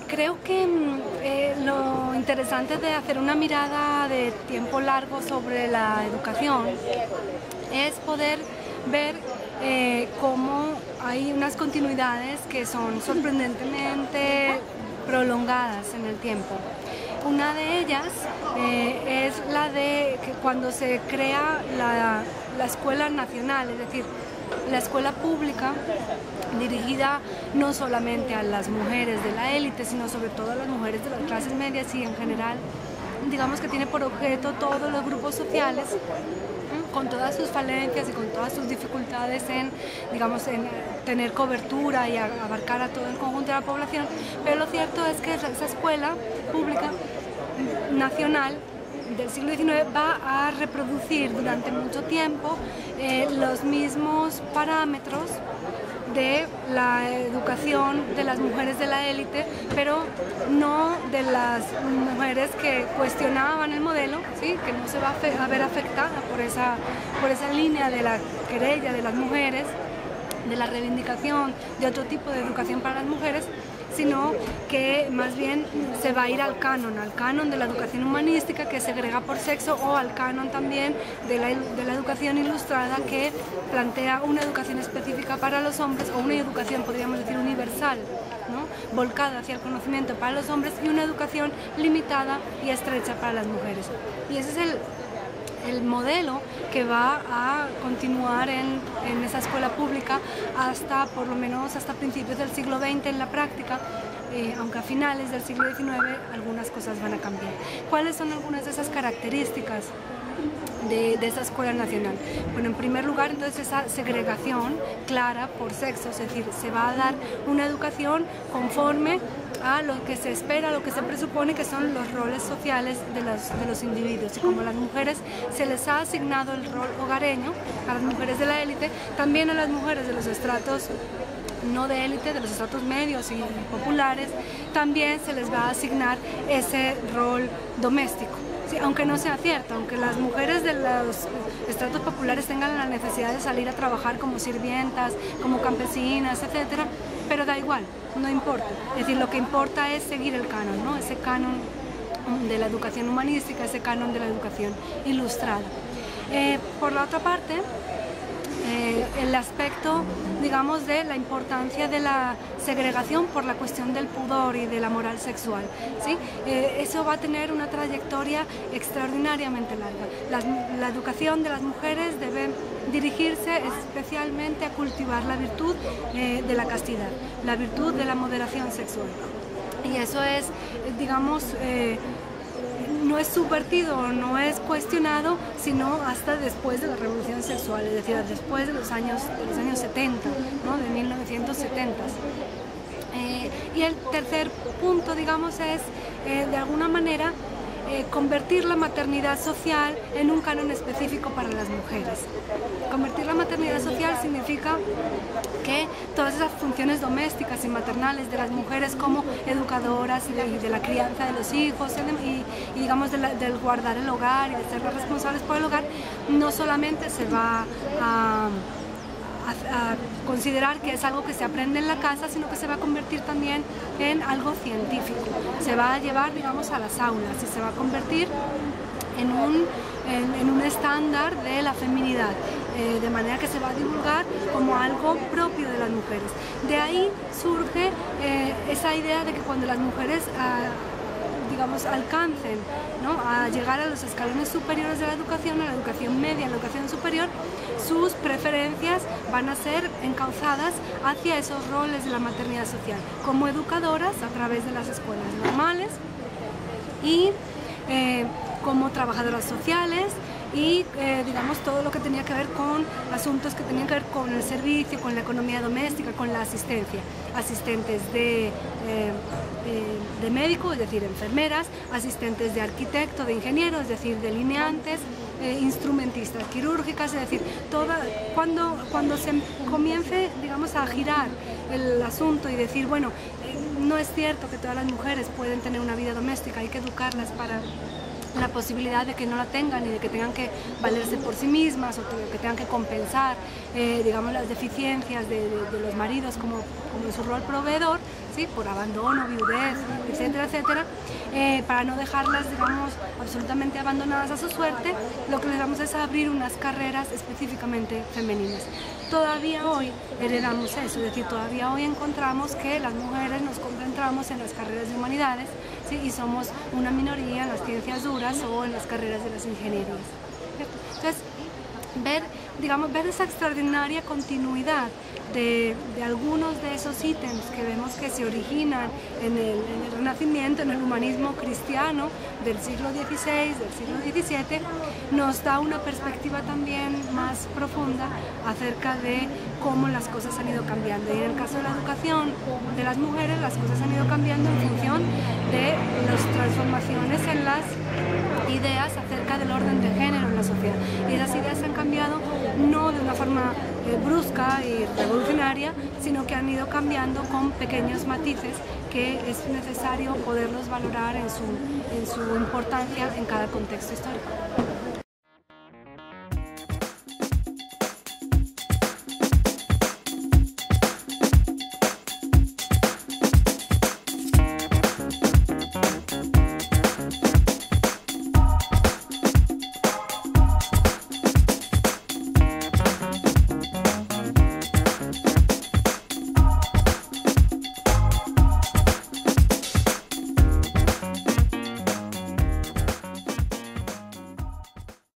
Creo que lo interesante de hacer una mirada de tiempo largo sobre la educación es poder ver cómo hay unas continuidades que son sorprendentemente prolongadas en el tiempo. Una de ellas es la de que cuando se crea la escuela nacional, es decir, la escuela pública dirigida no solamente a las mujeres de la élite, sino sobre todo a las mujeres de las clases medias y en general, digamos que tiene por objeto todos los grupos sociales, con todas sus falencias y con todas sus dificultades en, digamos, en tener cobertura y abarcar a todo el conjunto de la población, pero lo cierto es que esa escuela pública nacional del siglo XIX va a reproducir durante mucho tiempo los mismos parámetros de la educación de las mujeres de la élite, pero no de las mujeres que cuestionaban el modelo, ¿sí? Que no se va a ver afectada por esa línea de la querella de las mujeres, de la reivindicación de otro tipo de educación para las mujeres, sino que más bien se va a ir al canon de la educación humanística que segrega por sexo, o al canon también de la educación ilustrada que plantea una educación específica para los hombres, o una educación, podríamos decir, universal, ¿no? Volcada hacia el conocimiento para los hombres, y una educación limitada y estrecha para las mujeres. Y ese es el modelo que va a continuar en esa escuela pública hasta, por lo menos, hasta principios del siglo XX en la práctica, aunque a finales del siglo XIX algunas cosas van a cambiar. ¿Cuáles son algunas de esas características de esa escuela nacional? Bueno, en primer lugar, entonces, esa segregación clara por sexo, es decir, se va a dar una educación conforme a lo que se espera, lo que se presupone que son los roles sociales de los individuos. Y como a las mujeres se les ha asignado el rol hogareño, a las mujeres de la élite, también a las mujeres de los estratos no de élite, de los estratos medios y populares, también se les va a asignar ese rol doméstico. Sí, aunque no sea cierto, aunque las mujeres de los estratos populares tengan la necesidad de salir a trabajar como sirvientas, como campesinas, etcétera, pero da igual, no importa. Es decir, lo que importa es seguir el canon, ¿no? Ese canon de la educación humanística, ese canon de la educación ilustrada. Por la otra parte, el aspecto, digamos, de la importancia de la segregación por la cuestión del pudor y de la moral sexual, ¿sí? Eso va a tener una trayectoria extraordinariamente larga. La educación de las mujeres debe dirigirse especialmente a cultivar la virtud de la castidad, la virtud de la moderación sexual. Y eso es, digamos, no es subvertido, no es cuestionado, sino hasta después de la revolución sexual, es decir, después de los años 70, ¿no? De 1970. Y el tercer punto, digamos, es de alguna manera convertir la maternidad social en un canon específico para las mujeres. Convertir la maternidad social significa que todas esas funciones domésticas y maternales de las mujeres como educadoras y de la crianza de los hijos y digamos del guardar el hogar y de ser las responsables por el hogar, no solamente se va a considerar que es algo que se aprende en la casa, sino que se va a convertir también en algo científico. Se va a llevar, digamos, a las aulas y se va a convertir en un estándar de la feminidad, de manera que se va a divulgar como algo propio de las mujeres. De ahí surge esa idea de que cuando las mujeres digamos, alcancen, ¿no?, a llegar a los escalones superiores de la educación, a la educación media, a la educación superior, sus preferencias van a ser encauzadas hacia esos roles de la maternidad social, como educadoras a través de las escuelas normales y como trabajadoras sociales y digamos todo lo que tenía que ver con asuntos que tenían que ver con el servicio, con la economía doméstica, con la asistencia, asistentes de médico, es decir, enfermeras, asistentes de arquitecto, de ingeniero, es decir, delineantes, instrumentistas quirúrgicas, es decir, cuando se comience, digamos, a girar el asunto y decir, bueno, no es cierto que todas las mujeres pueden tener una vida doméstica, hay que educarlas para la posibilidad de que no la tengan y de que tengan que valerse por sí mismas o que tengan que compensar, digamos, las deficiencias de los maridos como en su rol proveedor, ¿sí? Por abandono, viudez, etcétera, etcétera, para no dejarlas, digamos, absolutamente abandonadas a su suerte. Lo que les damos es abrir unas carreras específicamente femeninas. Todavía hoy heredamos eso, es decir, todavía hoy encontramos que las mujeres nos concentramos en las carreras de humanidades, ¿sí? Y somos una minoría en las ciencias duras o en las carreras de las ingenierías, ¿cierto? Entonces, ver esa extraordinaria continuidad de algunos de esos ítems que vemos que se originan en el Renacimiento, en el humanismo cristiano del siglo XVI, del siglo XVII, nos da una perspectiva también más profunda acerca de cómo las cosas han ido cambiando. Y en el caso de la educación de las mujeres, las cosas han ido cambiando en función de las transformaciones en las ideas acerca del orden de género en la sociedad. Y esas ideas han cambiado no de una forma brusca y revolucionaria, sino que han ido cambiando con pequeños matices que es necesario poderlos valorar en su importancia en cada contexto histórico.